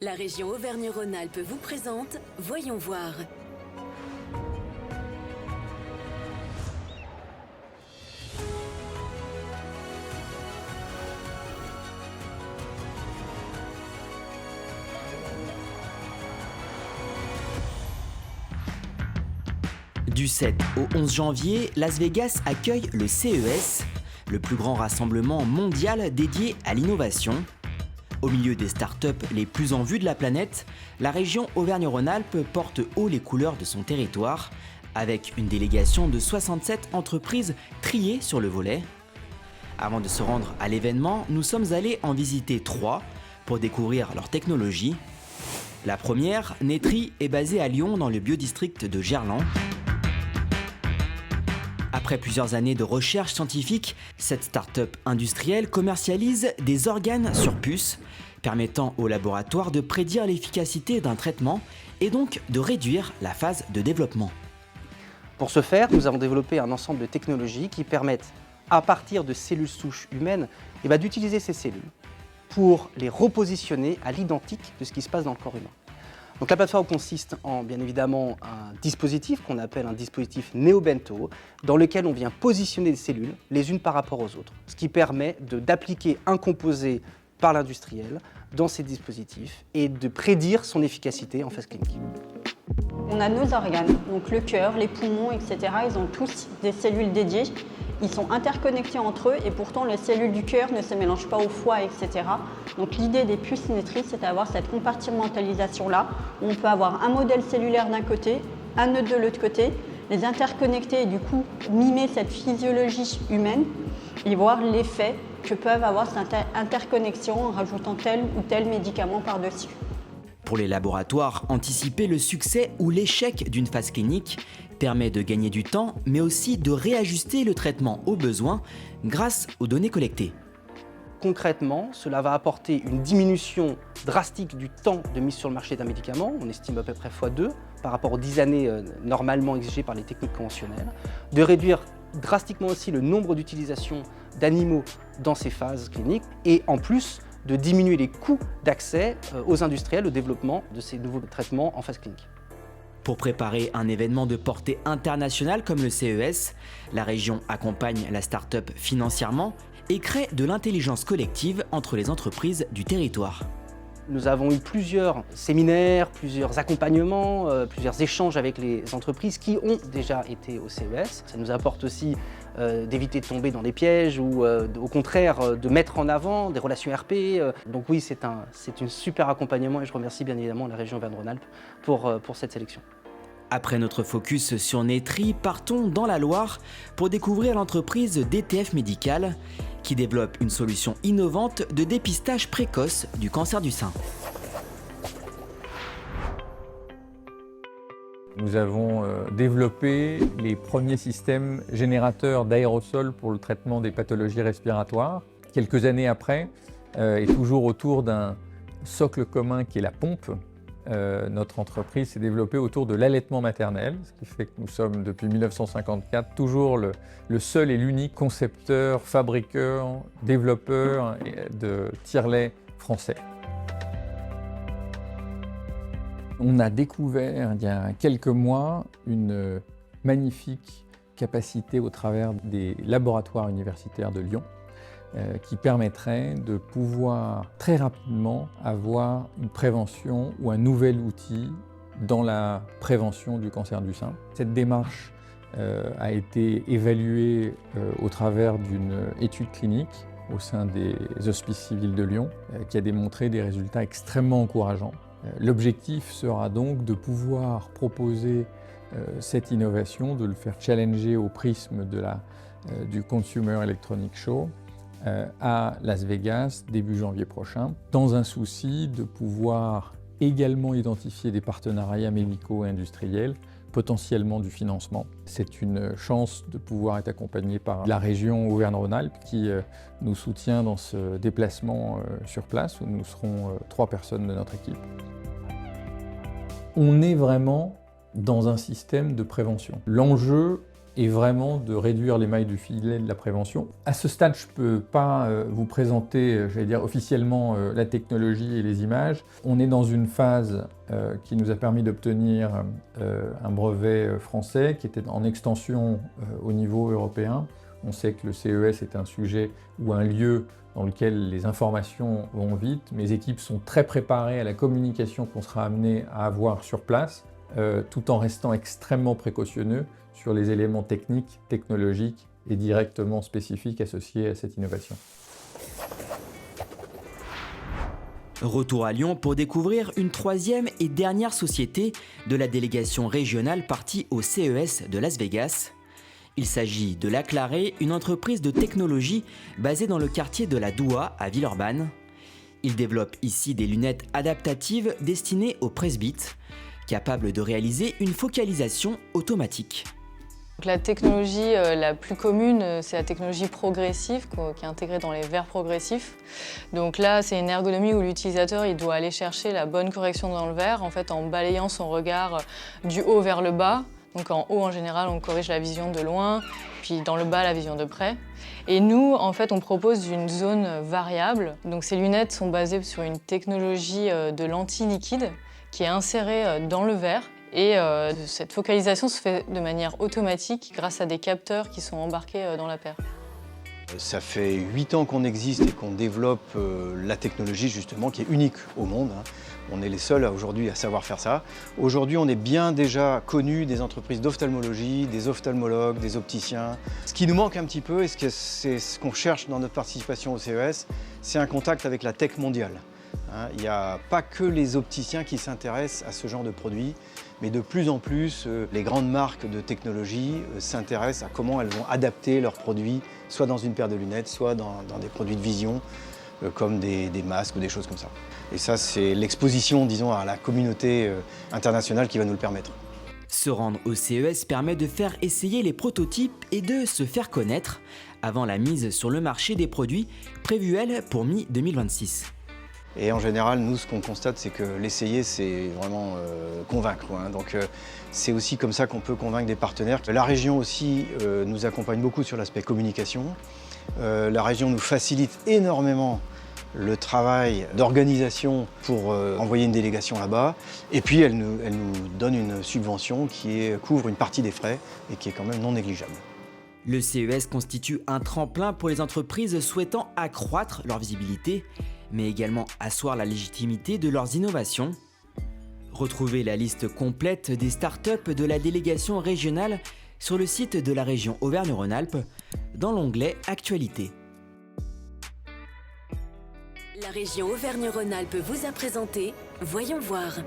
La région Auvergne-Rhône-Alpes vous présente Voyons voir. Du 7 au 11 janvier, Las Vegas accueille le CES, le plus grand rassemblement mondial dédié à l'innovation. Au milieu des startups les plus en vue de la planète, la région Auvergne-Rhône-Alpes porte haut les couleurs de son territoire, avec une délégation de 67 entreprises triées sur le volet. Avant de se rendre à l'événement, nous sommes allés en visiter 3 pour découvrir leur technologie. La première, Netri, est basée à Lyon dans le biodistrict de Gerland. Après plusieurs années de recherche scientifique, cette start-up industrielle commercialise des organes sur puce, permettant au laboratoire de prédire l'efficacité d'un traitement et donc de réduire la phase de développement. Pour ce faire, nous avons développé un ensemble de technologies qui permettent, à partir de cellules souches humaines, d'utiliser ces cellules pour les repositionner à l'identique de ce qui se passe dans le corps humain. Donc la plateforme consiste en, bien évidemment, un dispositif qu'on appelle un dispositif néo-bento, dans lequel on vient positionner des cellules les unes par rapport aux autres, ce qui permet d'appliquer un composé par l'industriel dans ces dispositifs et de prédire son efficacité en phase clinique. On a nos organes, donc le cœur, les poumons, etc. Ils ont tous des cellules dédiées. Ils sont interconnectés entre eux et pourtant les cellules du cœur ne se mélangent pas au foie, etc. Donc l'idée des puces Netri, c'est d'avoir cette compartimentalisation-là, où on peut avoir un modèle cellulaire d'un côté, un autre de l'autre côté, les interconnecter et du coup mimer cette physiologie humaine et voir l'effet que peuvent avoir cette interconnexion en rajoutant tel ou tel médicament par-dessus. Pour les laboratoires, anticiper le succès ou l'échec d'une phase clinique permet de gagner du temps, mais aussi de réajuster le traitement aux besoins grâce aux données collectées. Concrètement, cela va apporter une diminution drastique du temps de mise sur le marché d'un médicament, on estime à peu près x2 par rapport aux 10 années normalement exigées par les techniques conventionnelles, de réduire drastiquement aussi le nombre d'utilisations d'animaux dans ces phases cliniques et en plus de diminuer les coûts d'accès aux industriels au développement de ces nouveaux traitements en phase clinique. Pour préparer un événement de portée internationale comme le CES, la région accompagne la start-up financièrement et crée de l'intelligence collective entre les entreprises du territoire. Nous avons eu plusieurs séminaires, plusieurs accompagnements, plusieurs échanges avec les entreprises qui ont déjà été au CES. Ça nous apporte aussi d'éviter de tomber dans des pièges ou au contraire de mettre en avant des relations RP. Donc oui, c'est un super accompagnement et je remercie bien évidemment la région Auvergne-Rhône-Alpes pour cette sélection. Après notre focus sur Netri, partons dans la Loire pour découvrir l'entreprise DTF Médical qui développe une solution innovante de dépistage précoce du cancer du sein. Nous avons développé les premiers systèmes générateurs d'aérosols pour le traitement des pathologies respiratoires. Quelques années après, et toujours autour d'un socle commun qui est la pompe, notre entreprise s'est développée autour de l'allaitement maternel, ce qui fait que nous sommes depuis 1954 toujours le seul et l'unique concepteur, fabriqueur, développeur de tire-lait français. On a découvert il y a quelques mois une magnifique capacité au travers des laboratoires universitaires de Lyon qui permettrait de pouvoir très rapidement avoir une prévention ou un nouvel outil dans la prévention du cancer du sein. Cette démarche a été évaluée au travers d'une étude clinique au sein des Hospices civils de Lyon qui a démontré des résultats extrêmement encourageants. L'objectif sera donc de pouvoir proposer cette innovation, de le faire challenger au prisme du Consumer Electronics Show à Las Vegas début janvier prochain, dans un souci de pouvoir également identifier des partenariats médicaux et industriels, potentiellement du financement. C'est une chance de pouvoir être accompagné par la région Auvergne-Rhône-Alpes qui nous soutient dans ce déplacement sur place où nous serons 3 personnes de notre équipe. On est vraiment dans un système de prévention. L'enjeu est vraiment de réduire les mailles du filet de la prévention. À ce stade, je ne peux pas vous présenter, j'allais dire officiellement, la technologie et les images. On est dans une phase qui nous a permis d'obtenir un brevet français qui était en extension au niveau européen. On sait que le CES est un sujet ou un lieu dans lequel les informations vont vite. Mes équipes sont très préparées à la communication qu'on sera amené à avoir sur place, tout en restant extrêmement précautionneux sur les éléments techniques, technologiques et directement spécifiques associés à cette innovation. Retour à Lyon pour découvrir une troisième et dernière société de la délégation régionale partie au CES de Las Vegas. Il s'agit de Laclaré, une entreprise de technologie basée dans le quartier de la Doua à Villeurbanne. Il développe ici des lunettes adaptatives destinées aux presbytes, capables de réaliser une focalisation automatique. Donc la technologie la plus commune, c'est la technologie progressive qui est intégrée dans les verres progressifs. Donc là, c'est une ergonomie où l'utilisateur il doit aller chercher la bonne correction dans le verre, en fait, en balayant son regard du haut vers le bas. Donc en haut, en général, on corrige la vision de loin, puis dans le bas, la vision de près. Et nous, en fait, on propose une zone variable. Donc ces lunettes sont basées sur une technologie de lentille liquide qui est insérée dans le verre. Et cette focalisation se fait de manière automatique grâce à des capteurs qui sont embarqués dans la paire. Ça fait 8 ans qu'on existe et qu'on développe la technologie justement qui est unique au monde. On est les seuls aujourd'hui à savoir faire ça. Aujourd'hui, on est bien déjà connus des entreprises d'ophtalmologie, des ophtalmologues, des opticiens. Ce qui nous manque un petit peu, et c'est ce qu'on cherche dans notre participation au CES, c'est un contact avec la tech mondiale. Il n'y a pas que les opticiens qui s'intéressent à ce genre de produits, mais de plus en plus, les grandes marques de technologie s'intéressent à comment elles vont adapter leurs produits, soit dans une paire de lunettes, soit dans des produits de vision, comme des masques ou des choses comme ça. Et ça, c'est l'exposition, disons, à la communauté internationale qui va nous le permettre. Se rendre au CES permet de faire essayer les prototypes et de se faire connaître avant la mise sur le marché des produits prévus, elle, pour mi-2026. Et en général, nous, ce qu'on constate, c'est que l'essayer, c'est vraiment convaincre. Donc c'est aussi comme ça qu'on peut convaincre des partenaires. La région aussi nous accompagne beaucoup sur l'aspect communication. La région nous facilite énormément le travail d'organisation pour envoyer une délégation là-bas. Et puis, elle nous donne une subvention qui couvre une partie des frais et qui est quand même non négligeable. Le CES constitue un tremplin pour les entreprises souhaitant accroître leur visibilité, mais également asseoir la légitimité de leurs innovations. Retrouvez la liste complète des startups de la délégation régionale sur le site de la région Auvergne-Rhône-Alpes dans l'onglet Actualité. La région Auvergne-Rhône-Alpes vous a présenté Voyons voir.